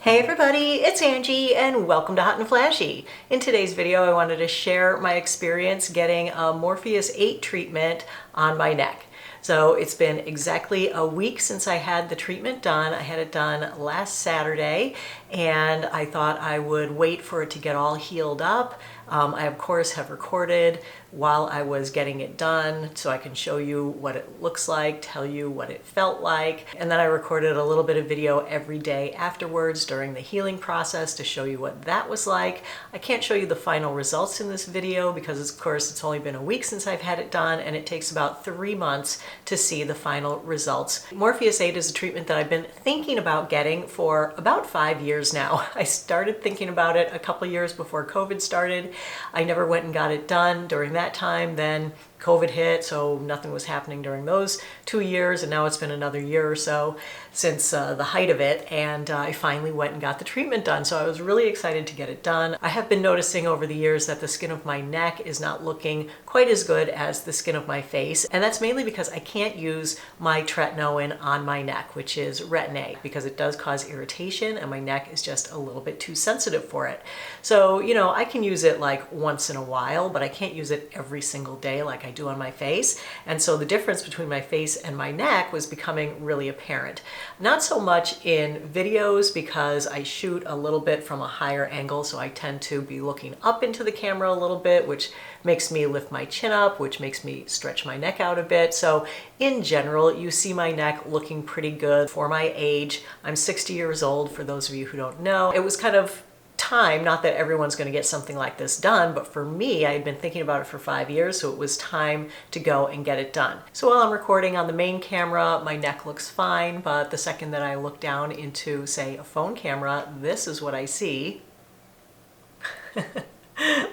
Hey everybody, it's Angie and welcome to Hot and Flashy. In today's video I wanted to share my experience getting a Morpheus8 treatment on my neck. So it's been exactly a week since I had the treatment done. I had it done last Saturday and I thought I would wait for it to get all healed up. I of course have recorded while I was getting it done so I can show you what it looks like, tell you what it felt like, and then I recorded a little bit of video every day afterwards during the healing process to show you what that was like. I can't show you the final results in this video because of course it's only been a week since I've had it done and it takes about 3 months to see the final results. Morpheus8 is a treatment that I've been thinking about getting for about 5 years now. I started thinking about it a couple years before COVID started. I never went and got it done during that time. Then COVID hit, so nothing was happening during those 2 years, and now it's been another year or so since the height of it, and I finally went and got the treatment done. So I was really excited to get it done. I have been noticing over the years that the skin of my neck is not looking quite as good as the skin of my face, and that's mainly because I can't use my tretinoin on my neck, which is Retin-A, because it does cause irritation and my neck is just a little bit too sensitive for it. So, you know, I can use it like once in a while, but I can't use it every single day like I do on my face. And so the difference between my face and my neck was becoming really apparent. Not so much in videos because I shoot a little bit from a higher angle, so I tend to be looking up into the camera a little bit, which makes me lift my chin up, which makes me stretch my neck out a bit. So in general, you see my neck looking pretty good for my age. I'm 60 years old, for those of you who don't know. It was kind of time, not that everyone's going to get something like this done, but for me, I had been thinking about it for 5 years, so it was time to go and get it done. So while I'm recording on the main camera, my neck looks fine, but the second that I look down into, say, a phone camera, this is what I see.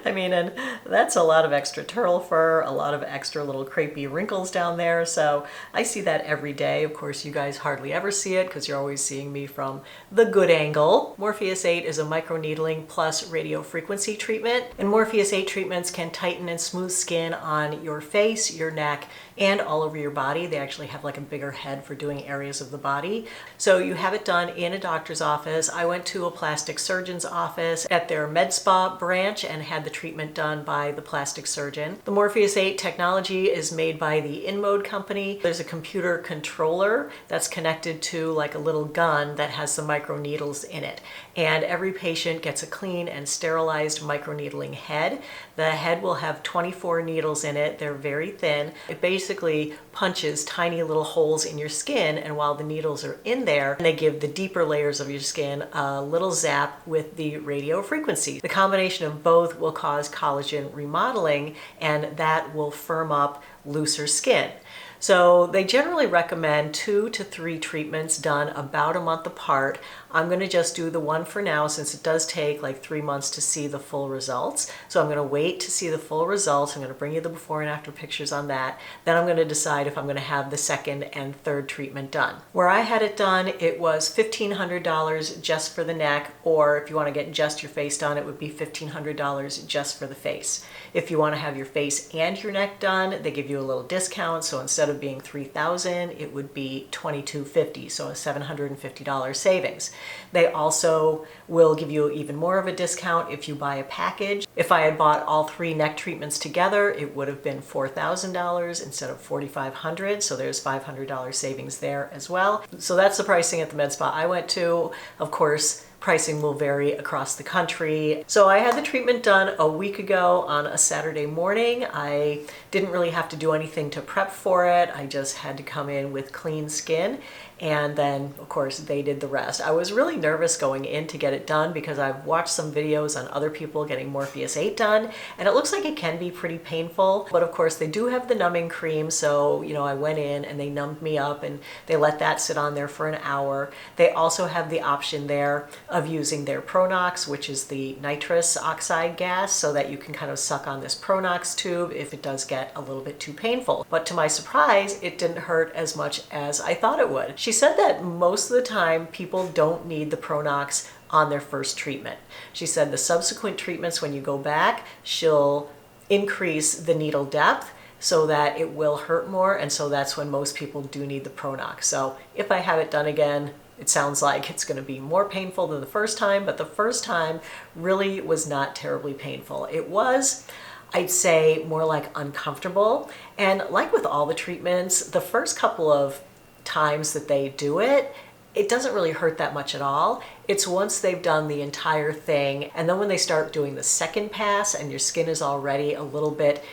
I mean, and that's a lot of extra turtle fur, a lot of extra little crepey wrinkles down there. So I see that every day. Of course, you guys hardly ever see it because you're always seeing me from the good angle. Morpheus8 is a microneedling plus radio frequency treatment. And Morpheus8 treatments can tighten and smooth skin on your face, your neck, and all over your body. They actually have like a bigger head for doing areas of the body. So you have it done in a doctor's office. I went to a plastic surgeon's office at their med spa branch and had the treatment done by the plastic surgeon. The Morpheus8 technology is made by the InMode company. There's a computer controller that's connected to like a little gun that has some microneedles in it. And every patient gets a clean and sterilized microneedling head. The head will have 24 needles in it. They're very thin. It basically punches tiny little holes in your skin, and while the needles are in there, they give the deeper layers of your skin a little zap with the radio frequency. The combination of both will cause collagen remodeling, and that will firm up looser skin. So they generally recommend 2 to 3 treatments done about a month apart. I'm going to just do the one for now since it does take like 3 months to see the full results. So I'm going to wait to see the full results. I'm going to bring you the before and after pictures on that. Then I'm going to decide if I'm going to have the second and third treatment done. Where I had it done, it was $1,500 just for the neck, or if you want to get just your face done, it would be $1,500 just for the face. If you want to have your face and your neck done, they give you a little discount. So instead of being $3,000, it would be $2,250, so a $750 savings. They also will give you even more of a discount if you buy a package. If I had bought all 3 neck treatments together, it would have been $4,000 instead of $4,500, so there's $500 savings there as well. So that's the pricing at the med spa I went to. Of course, pricing will vary across the country. So I had the treatment done a week ago on a Saturday morning. I didn't really have to do anything to prep for it. I just had to come in with clean skin, and then of course they did the rest. I was really nervous going in to get it done because I've watched some videos on other people getting Morpheus8 done, and it looks like it can be pretty painful, but of course they do have the numbing cream. So, you know, I went in and they numbed me up and they let that sit on there for an hour. They also have the option there of using their Pronox, which is the nitrous oxide gas, so that you can kind of suck on this Pronox tube if it does get a little bit too painful. But to my surprise, it didn't hurt as much as I thought it would. She said that most of the time people don't need the Pronox on their first treatment. She said the subsequent treatments, when you go back, she'll increase the needle depth so that it will hurt more, and so that's when most people do need the Pronox. So if I have it done again, It sounds like it's going to be more painful than the first time, but the first time really was not terribly painful. It was, I'd say, more like uncomfortable. And like with all the treatments, the first couple of times that they do it, it doesn't really hurt that much at all. It's once they've done the entire thing, and then when they start doing the second pass and your skin is already a little bit,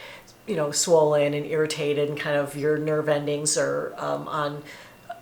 you know, swollen and irritated, and kind of your nerve endings are on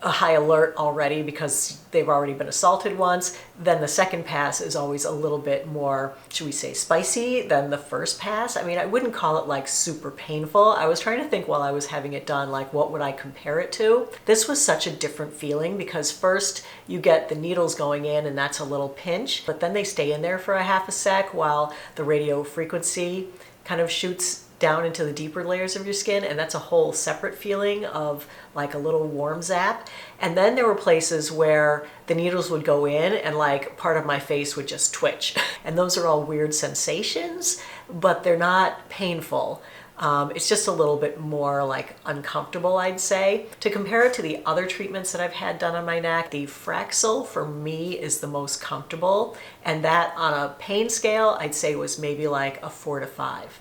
a high alert already because they've already been assaulted once, then the second pass is always a little bit more, should we say, spicy than the first pass. I mean, I wouldn't call it like super painful. I was trying to think while I was having it done, like what would I compare it to? This was such a different feeling because first you get the needles going in and that's a little pinch, but then they stay in there for a half a sec while the radio frequency kind of shoots down into the deeper layers of your skin, and that's a whole separate feeling of like a little warm zap. And then there were places where the needles would go in and like part of my face would just twitch. And those are all weird sensations, but they're not painful. It's just a little bit more like uncomfortable, I'd say. To compare it to the other treatments that I've had done on my neck, the Fraxel for me is the most comfortable, and that on a pain scale, I'd say was maybe like a 4 to 5.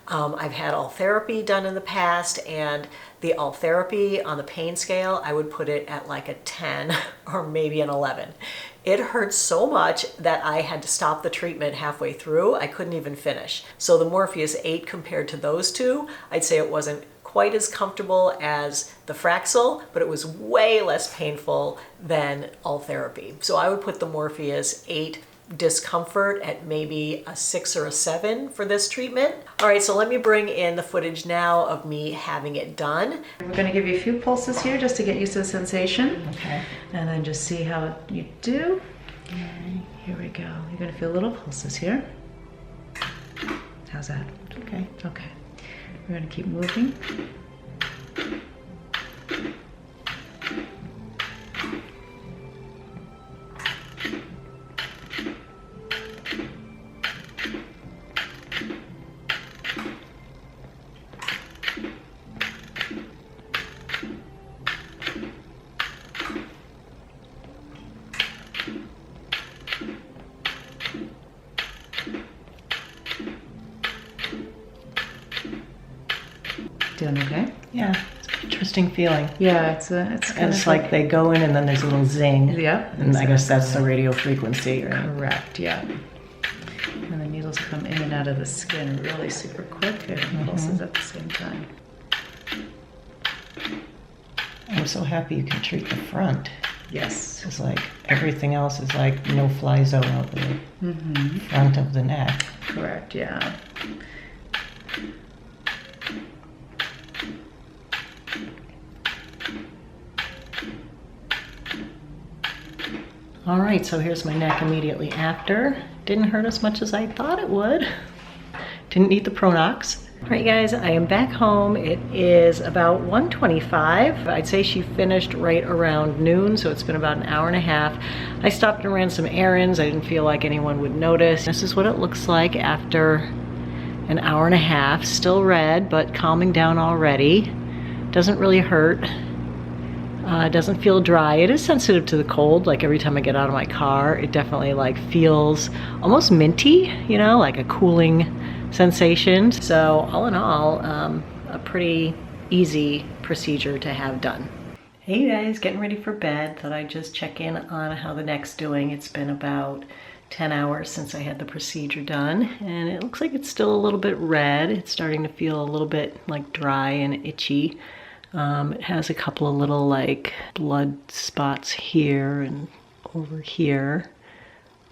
I've had all therapy done in the past, and the all therapy on the pain scale, I would put it at like a 10 or maybe an 11. It hurt so much that I had to stop the treatment halfway through. I couldn't even finish. So the Morpheus8 compared to those two, I'd say it wasn't quite as comfortable as the Fraxel, but it was way less painful than all therapy. So I would put the Morpheus8 discomfort at maybe a 6 or a 7 for this treatment. All right, so let me bring in the footage now of me having it done. We're going to give you a few pulses here just to get used to the sensation. Okay. And then just see how you do. And here we go. You're going to feel little pulses here. How's that? Okay. Okay. We're going to keep moving. Doing okay? Yeah, it's an interesting feeling. Yeah, it's kind And it's of like they go in and then there's a little zing. Yeah. And I guess that's the radio frequency, right? Correct, yeah. And the needles come in and out of the skin really super quick and pulses at the same time. I'm so happy you can treat the front. Yes. It's like everything else is like no fly zone out the front of the neck. Correct, yeah. All right, so here's my neck immediately after. Didn't hurt as much as I thought it would. Didn't need the Pronox. All right, guys, I am back home. It is about 1:25. I'd say she finished right around noon, so it's been about an hour and a half. I stopped and ran some errands. I didn't feel like anyone would notice. This is what it looks like after an hour and a half. Still red, but calming down already. Doesn't really hurt. Doesn't feel dry. It is sensitive to the cold. Like every time I get out of my car, it definitely like feels almost minty, you know, like a cooling sensation. So all in all, a pretty easy procedure to have done. Hey you guys, getting ready for bed. Thought I'd just check in on how the neck's doing. It's been about 10 hours since I had the procedure done, and it looks like it's still a little bit red. It's starting to feel a little bit like dry and itchy. It has a couple of little like blood spots here and over here,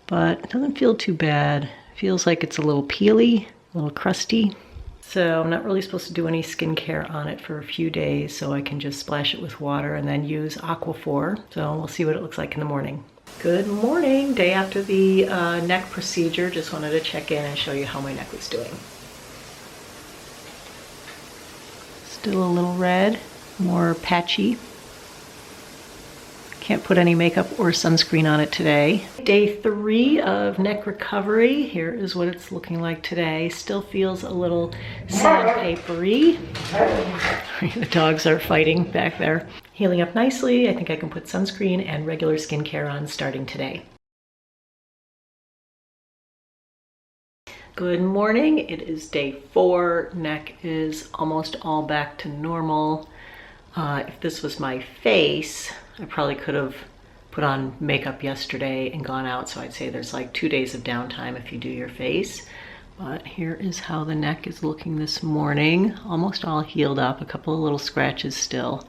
but it doesn't feel too bad. Feels like it's a little peely, a little crusty. So I'm not really supposed to do any skincare on it for a few days, so I can just splash it with water and then use Aquaphor. So we'll see what it looks like in the morning. Good morning, day after the neck procedure. Just wanted to check in and show you how my neck was doing. Still a little red, more patchy. Can't put any makeup or sunscreen on it today. Day 3 of neck recovery. Here is what it's looking like today. Still feels a little sandpapery. The dogs are fighting back there. healing up nicely. I think I can put sunscreen and regular skincare on starting today. Good morning. It is day 4. Neck is almost all back to normal. If this was my face, I probably could have put on makeup yesterday and gone out. So I'd say there's like 2 days of downtime if you do your face. But here is how the neck is looking this morning. Almost all healed up, a couple of little scratches still.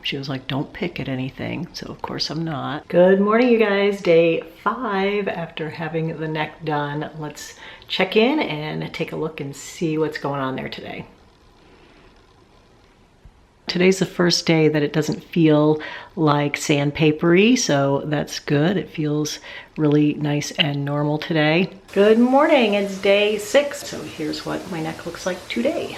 She was like, don't pick at anything. So of course I'm not. Good morning, you guys. Day 5 after having the neck done. Let's check in and take a look and see what's going on there today. Today's the first day that it doesn't feel like sandpapery, so that's good. It feels really nice and normal today. Good morning, it's day 6. So here's what my neck looks like today.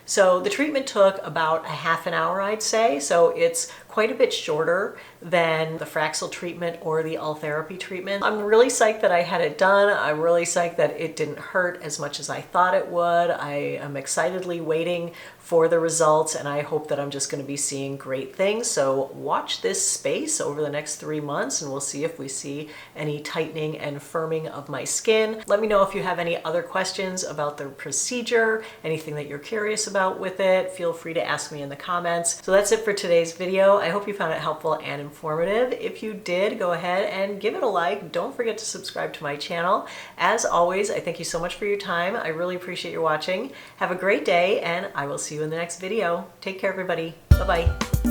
So the treatment took about a half an hour, I'd say. So it's quite a bit shorter than the Fraxel treatment or the Ultherapy treatment. I'm really psyched that I had it done. I'm really psyched that it didn't hurt as much as I thought it would. I am excitedly waiting for the results, and I hope that I'm just going to be seeing great things. So watch this space over the next 3 months, and we'll see if we see any tightening and firming of my skin. Let me know if you have any other questions about the procedure, anything that you're curious about with it. Feel free to ask me in the comments. So that's it for today's video. I hope you found it helpful and informative. If you did, go ahead and give it a like. Don't forget to subscribe to my channel. As always, I thank you so much for your time. I really appreciate your watching. Have a great day, and I will see you in the next video. Take care, everybody. Bye-bye.